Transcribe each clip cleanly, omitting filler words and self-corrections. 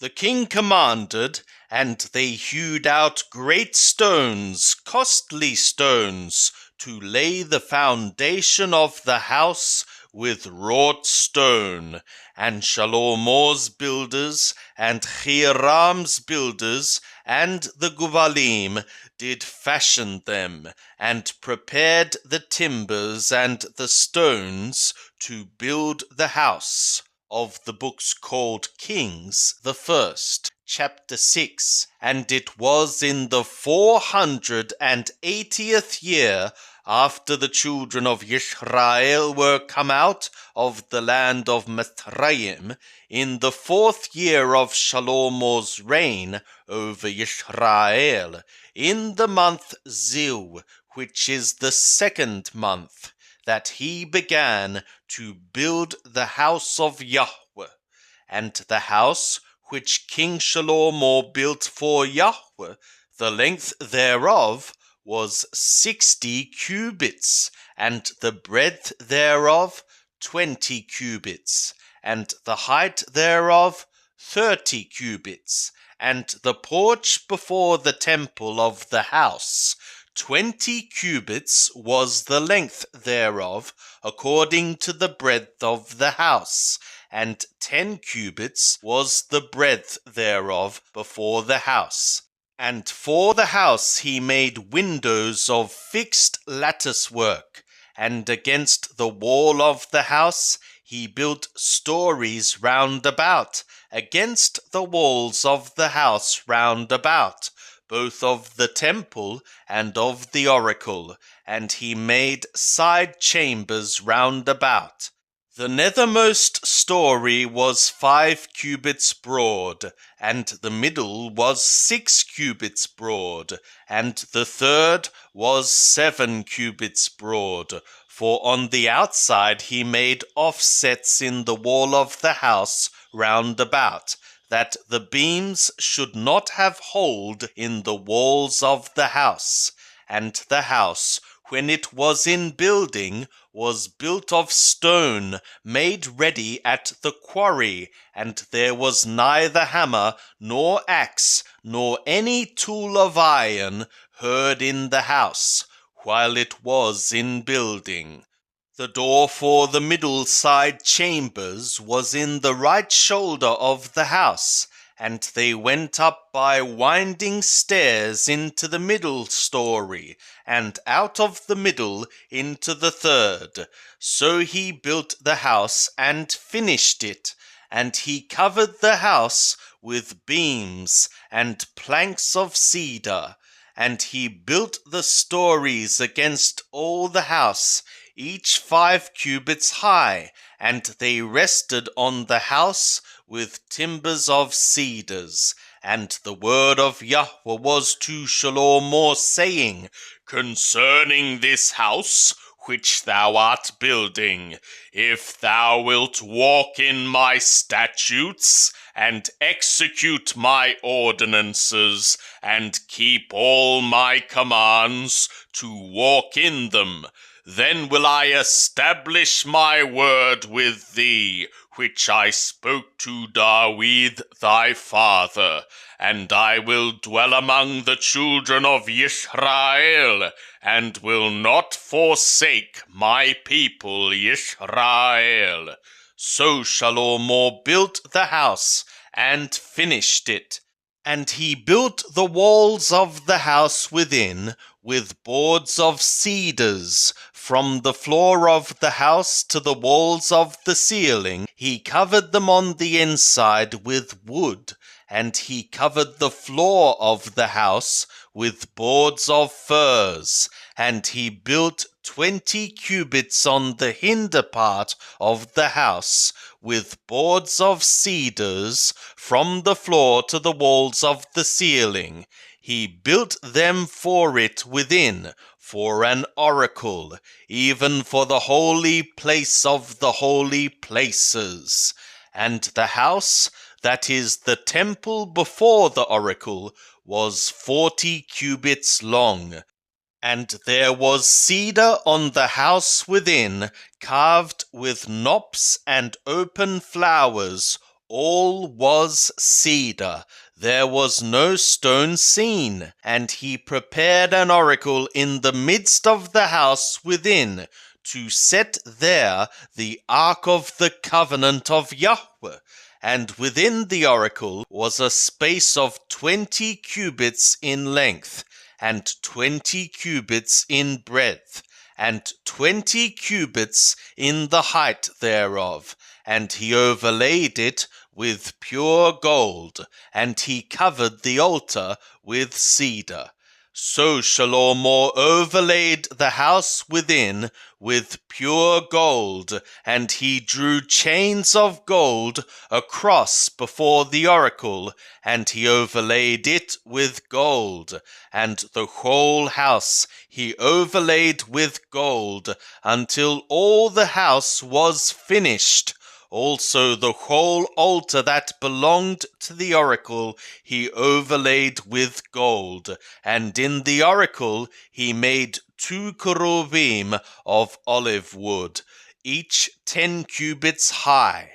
The king commanded, and they hewed out great stones, costly stones, to lay the foundation of the house with wrought stone. And Shalom's builders, and Hiram's builders, and the Guvalim did fashion them, and prepared the timbers and the stones to build the house. Of the books called Kings, the first, chapter 6. And it was in the 480th year after the children of Israel were come out of the land of Mithraim, in the 4th year of Shalom's reign over Israel, in the month Ziv, which is the 2nd month, that he began to build the house of Yahweh. And the house which King Shalomo built for Yahweh, the length thereof was 60 cubits, and the breadth thereof 20 cubits, and the height thereof 30 cubits, and the porch before the temple of the house 20 cubits was the length thereof, according to the breadth of the house, and 10 cubits was the breadth thereof before the house. And for the house he made windows of fixed lattice work, and against the wall of the house he built stories round about, against the walls of the house round about, both of the temple and of the oracle, and he made side chambers round about. The nethermost story was 5 cubits broad, and the middle was 6 cubits broad, and the third was 7 cubits broad. For on the outside he made offsets in the wall of the house round about, that the beams should not have hold in the walls of the house. And the house, when it was in building, was built of stone, made ready at the quarry, and there was neither hammer, nor axe, nor any tool of iron heard in the house, while it was in building. The door for the middle side chambers was in the right shoulder of the house, and they went up by winding stairs into the middle story, and out of the middle into the third. So he built the house and finished it, and he covered the house with beams and planks of cedar, and he built the stories against all the house, each 5 cubits high, and they rested on the house with timbers of cedars. And the word of Yahweh was to Shalomo, saying, Concerning this house which thou art building, if thou wilt walk in my statutes, and execute my ordinances, and keep all my commands, to walk in them, then will I establish my word with thee, which I spoke to David thy father, and I will dwell among the children of Israel, and will not forsake my people Israel. So Shalomo built the house and finished it. And he built the walls of the house within with boards of cedars, from the floor of the house to the walls of the ceiling. He covered them on the inside with wood, and he covered the floor of the house with boards of firs. And he built 20 cubits on the hinder part of the house, with boards of cedars, from the floor to the walls of the ceiling. He built them for it within, for an oracle, even for the holy place of the holy places. And the house, that is the temple before the oracle, was 40 cubits long. And there was cedar on the house within, carved with knops and open flowers, all was cedar. There was no stone seen. And he prepared an oracle in the midst of the house within, to set there the ark of the covenant of Yahweh. And within the oracle was a space of 20 cubits in length, and 20 cubits in breadth, and 20 cubits in the height thereof. And he overlaid it with pure gold, and he covered the altar with cedar. So Shalomor overlaid the house within with pure gold, and he drew chains of gold across before the oracle, and he overlaid it with gold, and the whole house he overlaid with gold, until all the house was finished. Also the whole altar that belonged to the oracle he overlaid with gold, and in the oracle he made 2 cherubim of olive wood, each 10 cubits high.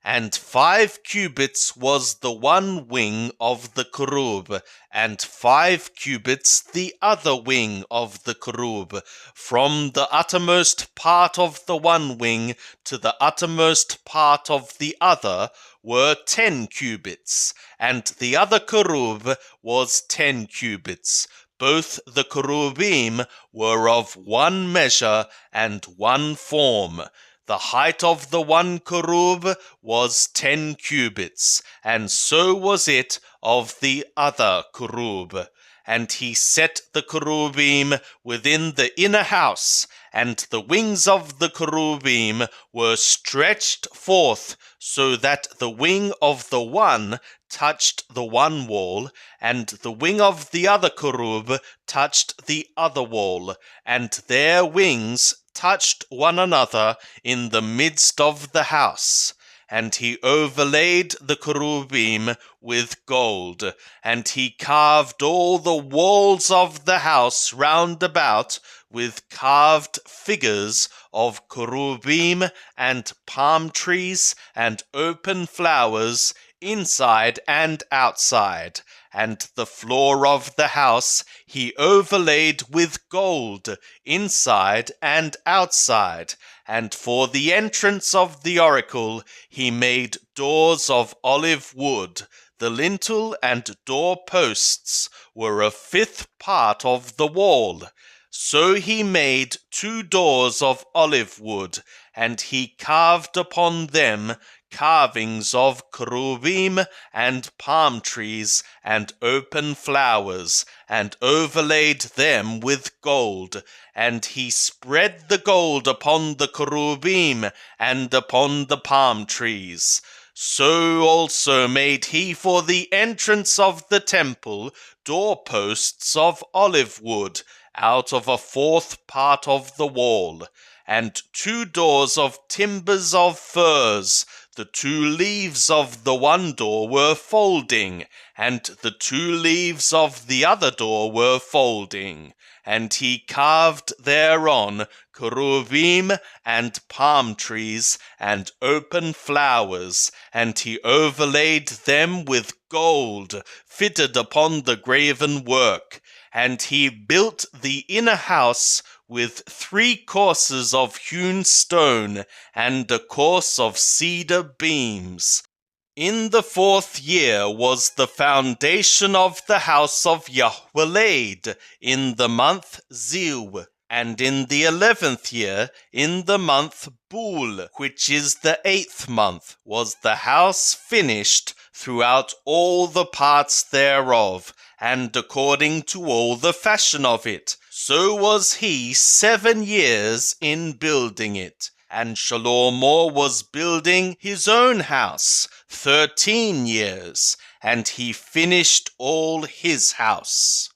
And 5 cubits was the one wing of the cherub, and 5 cubits the other wing of the cherub, from the uttermost part of the one wing to the uttermost part of the other were 10 cubits, and the other cherub was 10 cubits. Both the cherubim were of one measure and one form. The height of the one cherub was 10 cubits, and so was it of the other cherub. And he set the cherubim within the inner house, and the wings of the cherubim were stretched forth, so that the wing of the one touched the one wall, and the wing of the other cherub touched the other wall, and their wings touched one another in the midst of the house. And he overlaid the cherubim with gold, and he carved all the walls of the house round about with carved figures of cherubim and palm trees and open flowers inside and outside. And the floor of the house he overlaid with gold inside and outside. And for the entrance of the oracle he made doors of olive wood. The lintel and door posts were a 5th part of the wall. So he made 2 doors of olive wood, and he carved upon them carvings of cherubim and palm trees and open flowers, and overlaid them with gold. And he spread the gold upon the cherubim and upon the palm trees. So also made he for the entrance of the temple doorposts of olive wood, out of a 4th part of the wall, and 2 doors of timbers of firs. The 2 leaves of the one door were folding, and the 2 leaves of the other door were folding. And he carved thereon cherubim and palm trees and open flowers, and he overlaid them with gold fitted upon the graven work. And he built the inner house with 3 courses of hewn stone and a course of cedar beams. In the 4th year was the foundation of the house of Yahweh laid, in the month Ziv, and in the 11th year, in the month Bul, which is the 8th month, was the house finished throughout all the parts thereof, and according to all the fashion of it. So was he 7 years in building it. And Shalomor was building his own house 13 years, and he finished all his house.